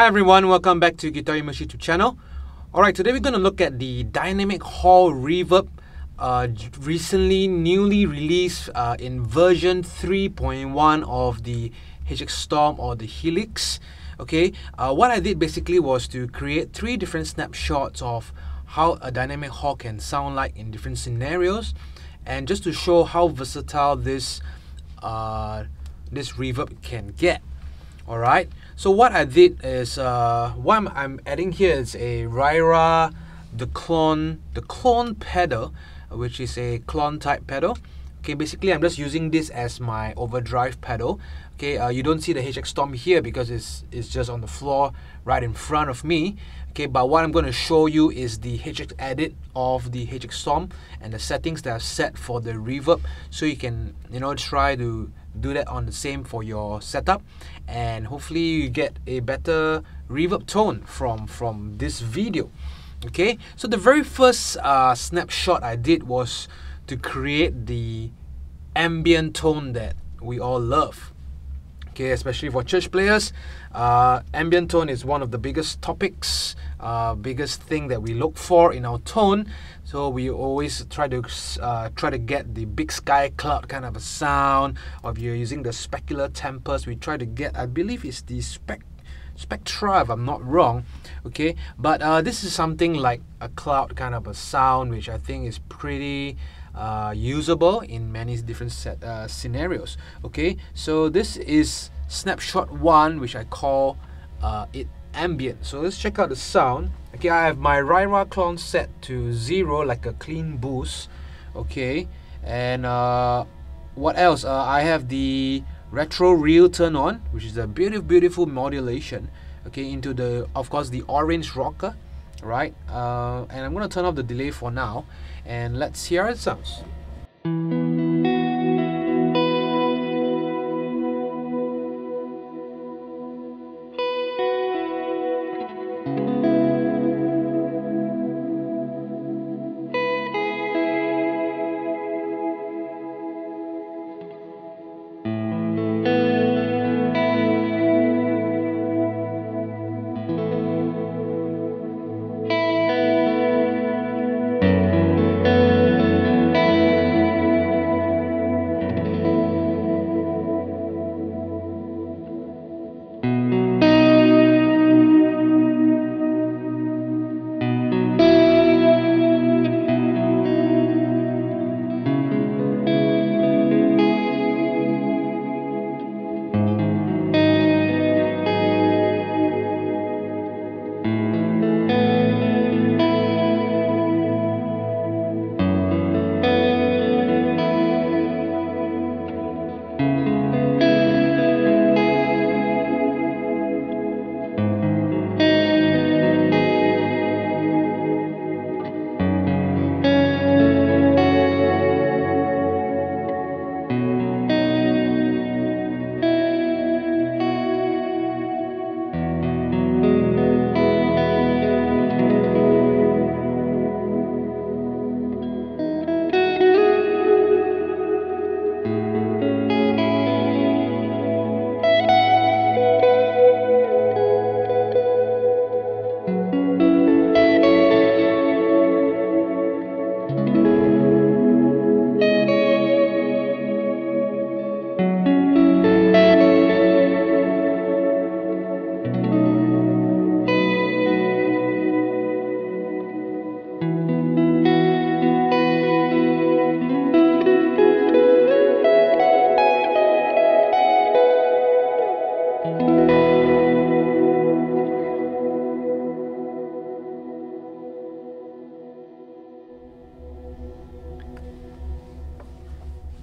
Hi everyone, welcome back to Guitar Immerse YouTube channel. Alright, today we're going to look at the Dynamic Hall Reverb, recently newly released in version 3.1 of the HX Stomp or the Helix. Okay, what I did basically was to create 3 different snapshots of how a dynamic hall can sound like in different scenarios, and just to show how versatile this reverb can get. Alright, so what I did is, what I'm adding here is a RYRA The Klone pedal, which is a clone type pedal. Okay, basically I'm just using this as my overdrive pedal. Okay, you don't see the HX Stomp here because it's just on the floor right in front of me. Okay, but what I'm going to show you is the HX edit of the HX Stomp and the settings that are set for the reverb, so you can, try to do that on the same for your setup, and hopefully you get a better reverb tone from this video. Okay, so the very first snapshot I did was to create the ambient tone that we all love. Okay, especially for church players, ambient tone is one of the biggest topics, biggest thing that we look for in our tone. So we always try to get the big sky cloud kind of a sound. Or if you're using the specular tempers, we try to get, I believe it's the Spectra, if I'm not wrong. Okay, but this is something like a cloud kind of a sound, which I think is pretty usable in many different scenarios. Okay, so this is snapshot 1, which I call it ambient. So let's check out the sound. Okay, I have my RYRA clone set to 0, like a clean boost. Okay, and what else? I have the retro reel turn on, which is a beautiful modulation. Okay, into the, of course, the orange rocker, right? And I'm gonna turn off the delay for now, and let's hear how it sounds.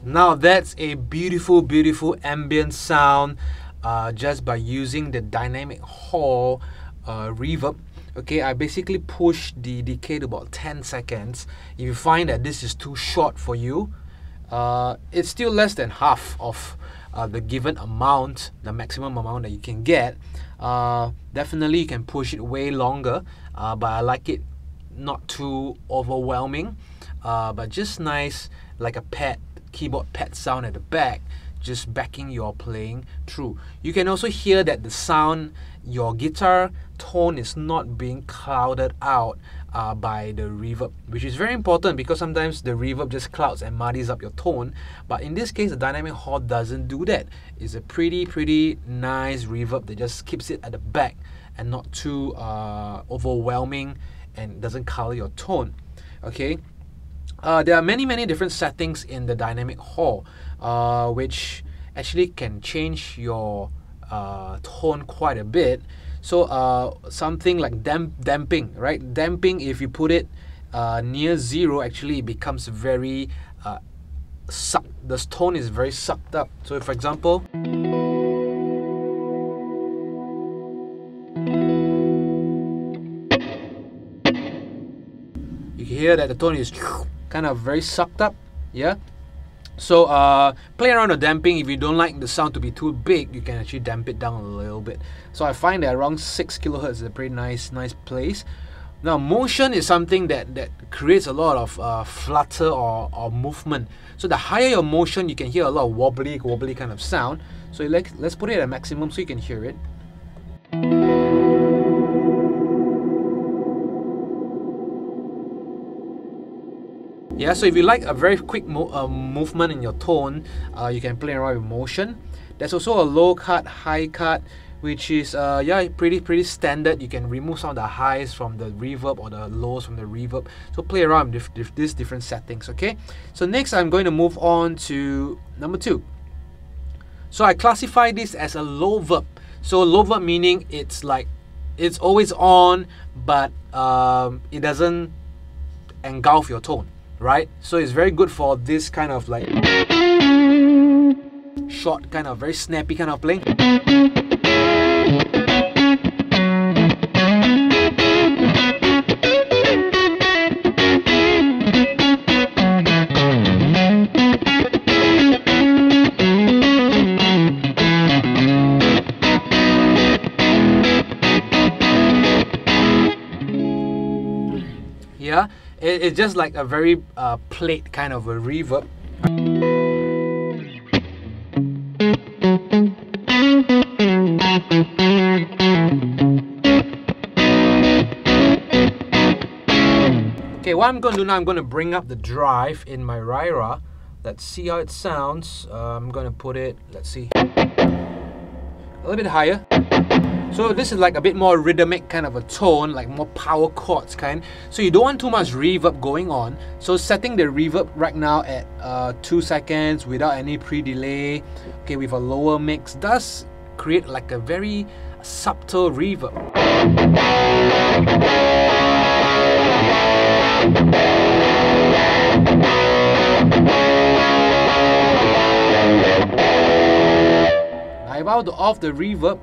Now that's a beautiful ambient sound just by using the Dynamic Hall reverb. Okay, I basically pushed the decay to about 10 seconds. If you find that this is too short for you, it's still less than half of the given amount, the maximum amount that you can get. Definitely you can push it way longer, but I like it not too overwhelming, but just nice, like a keyboard pad sound at the back, just backing your playing through. You can also hear that the sound, your guitar tone is not being clouded out by the reverb, which is very important because sometimes the reverb just clouds and muddies up your tone. But in this case, the dynamic hall doesn't do that. It's a pretty nice reverb that just keeps it at the back and not too overwhelming and doesn't color your tone. Okay. There are many different settings in the dynamic hall, which actually can change your tone quite a bit. So something like damping, right? Damping, if you put it near 0, actually it becomes very sucked. The tone is very sucked up. So for example, you can hear that the tone is kind of very sucked up, yeah? So play around with damping. If you don't like the sound to be too big, you can actually damp it down a little bit. So I find that around 6 kHz is a pretty nice place. Now motion is something that creates a lot of flutter or movement. So the higher your motion, you can hear a lot of wobbly kind of sound. So let's put it at maximum so you can hear it. Yeah, so if you like a very quick movement in your tone, you can play around with motion. There's also a low cut, high cut, which is yeah, pretty standard. You can remove some of the highs from the reverb or the lows from the reverb. So play around with these different settings, okay? So next I'm going to move on to number 2. So I classify this as a low verb. So low verb meaning it's like, it's always on, but it doesn't engulf your tone. Right? So it's very good for this kind of like short, kind of very snappy kind of playing. Yeah. It's just like a very plate kind of a reverb. Okay, what I'm going to do now, I'm going to bring up the drive in my RYRA. Let's see how it sounds. I'm going to put it, let's see, a little bit higher. So this is like a bit more rhythmic kind of a tone, like more power chords kind. So you don't want too much reverb going on. So setting the reverb right now at 2 seconds without any pre-delay, okay, with a lower mix, does create like a very subtle reverb. Now if I were to off the reverb,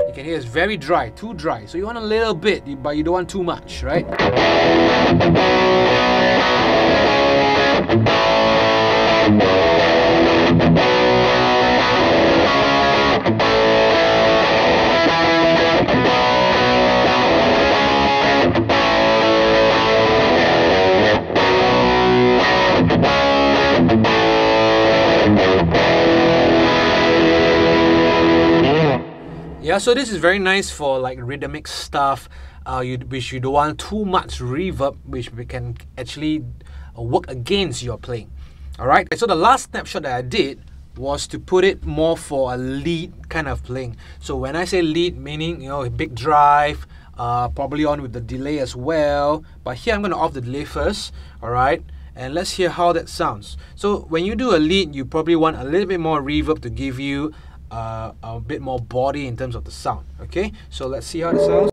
you can hear it's very dry, too dry. So you want a little bit, but you don't want too much, right? Yeah, so this is very nice for like rhythmic stuff, which you don't want too much reverb, which can actually work against your playing. Alright, so the last snapshot that I did was to put it more for a lead kind of playing. So when I say lead, meaning, you know, a big drive, probably on with the delay as well. But here I'm going to off the delay first, alright? And let's hear how that sounds. So when you do a lead, you probably want a little bit more reverb to give you a bit more body in terms of the sound. Okay, so let's see how it sounds.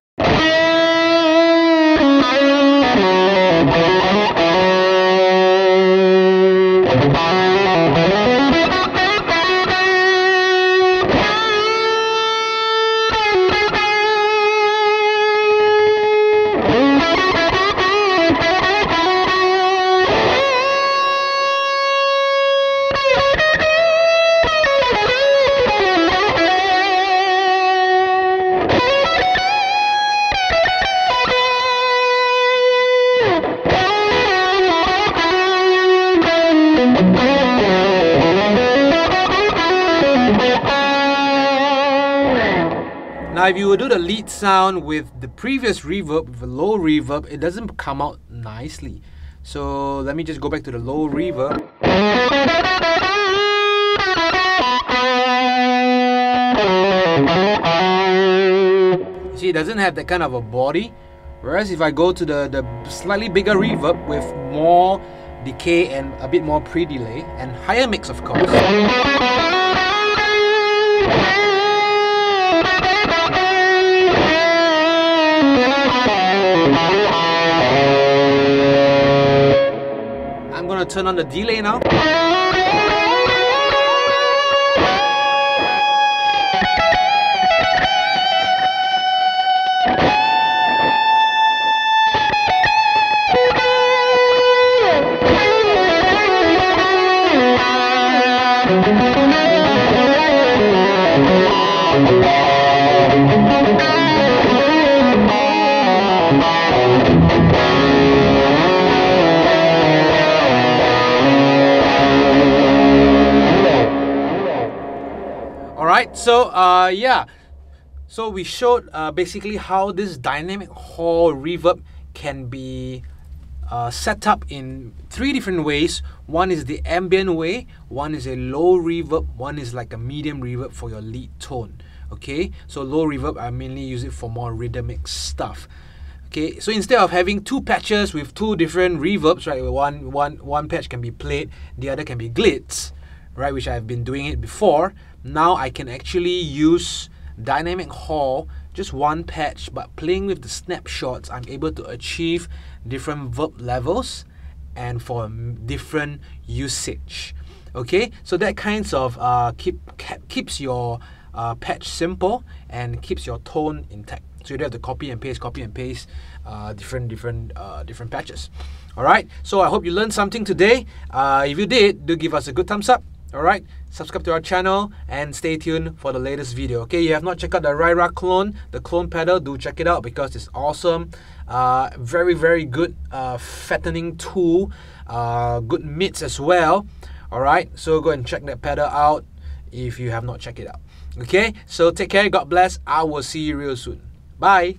if you do the lead sound with the previous reverb, with a low reverb, it doesn't come out nicely. So let me just go back to the low reverb. You see, it doesn't have that kind of a body. Whereas if I go to the slightly bigger reverb with more decay and a bit more pre-delay and higher mix, of course. I'm gonna turn on the delay now. Alright, so yeah, so we showed basically how this dynamic hall reverb can be set up in 3 different ways. One is the ambient way, one is a low reverb, one is like a medium reverb for your lead tone. Okay, so low reverb, I mainly use it for more rhythmic stuff. Okay, so instead of having 2 patches with 2 different reverbs, right, one patch can be played, the other can be glitz, right, which I've been doing it before. Now I can actually use dynamic hall, just one patch, but playing with the snapshots, I'm able to achieve different verb levels and for different usage. Okay, so that kinds of keeps your patch simple and keeps your tone intact. So you don't have to copy and paste different patches. All right, so I hope you learned something today. If you did, do give us a good thumbs up. Alright, subscribe to our channel and stay tuned for the latest video. Okay, you have not checked out the RYRA Klone, the Klone pedal, do check it out because it's awesome. Very, very good fattening tool, good mids as well. Alright, so go and check that pedal out if you have not checked it out. Okay, so take care, God bless, I will see you real soon. Bye.